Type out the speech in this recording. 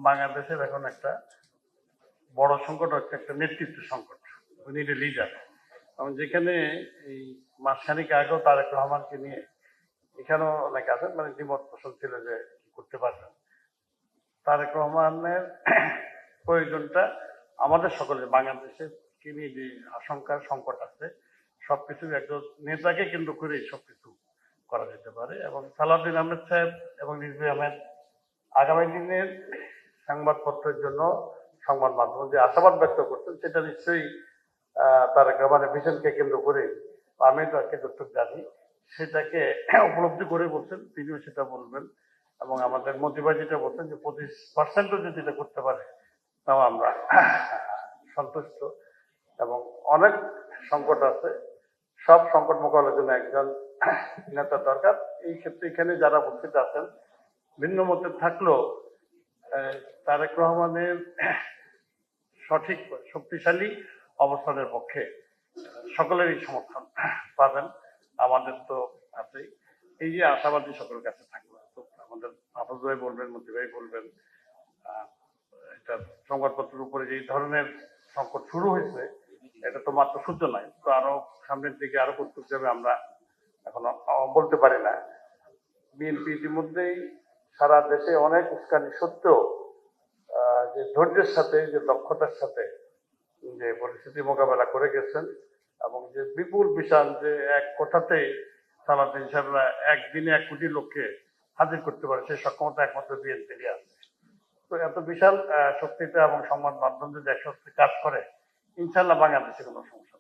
বাংলাদেশের এখন একটা বড় সংকট হচ্ছে একটা নেতৃত্ব সংকট। উনি লিডার, এবং যেখানে এই মাসখানিক আগেও তারেক রহমানকে নিয়ে এখানেও অনেক আছে মানে দ্বিমত পোষণ ছিল যে কি করতে পারবেন। তারেক রহমানের প্রয়োজনটা আমাদের সকলের, বাংলাদেশের কি নিয়ে যে আশঙ্কার সংকট আছে সবকিছু একজন নেতাকে কেন্দ্র করে সবকিছু করা যেতে পারে। এবং সালাউদ্দিন আহমেদ সাহেব এবং রিজভী আহমেদ আগামী দিনের সংবাদপত্রের জন্য সংবাদ মাধ্যম যে আশাবাদ ব্যক্ত করছেন সেটা নিশ্চয়ই তারেক রহমানের ভিশনকে কেন্দ্র করে, আমি তাকে যতটুক জানি সেটাকে উপলব্ধি করে বলছেন, তিনিও সেটা বলবেন। এবং আমাদের মন্ত্রীভাই যেটা বলছেন যে 25% যদি এটা করতে পারে তাও আমরা সন্তুষ্ট। এবং অনেক সংকট আছে, সব সংকট মোকাবেলার জন্য একজন নেতা দরকার। এই ক্ষেত্রে এখানে যারা উপস্থিত আছেন ভিন্ন মতে থাকলেও তারেক রহমানের সঠিক শক্তিশালী অবস্থানের পক্ষে সকলেরই সমর্থন পাবেন। আমাদের তো আছেই, এই যে আশাবাদী সকলের কাছে থাকলো। তো আমাদের আফজ ভাই বলবেন, মন্ত্রী ভাই বলবেন, এটা সংবাদপত্রের উপরে যে ধরনের সংকট শুরু হয়েছে এটা তো মাত্র সূচনায়, তো আরো সামনের দিকে আরো কতটুকু যাবে আমরা এখনো বলতে পারি না। বিএনপি ইতিমধ্যেই সারা দেশে অনেক উস্কানি সত্ত্বেও যে ধৈর্যের সাথে, যে দক্ষতার সাথে যে পরিস্থিতি মোকাবেলা করে গেছেন, এবং যে বিপুল বিশাল যে এক কথাতেই সালাউদ্দিন সাহেবরা একদিনে 1 কোটি লোককে হাজির করতে পারে সেই সক্ষমতা একমাত্র বিএনপি আছে। তো এত বিশাল শক্তিতে এবং সংবাদ মাধ্যম যদি একসাথে কাজ করে ইনশাল্লাহ বাংলাদেশে কোনো সমস্যা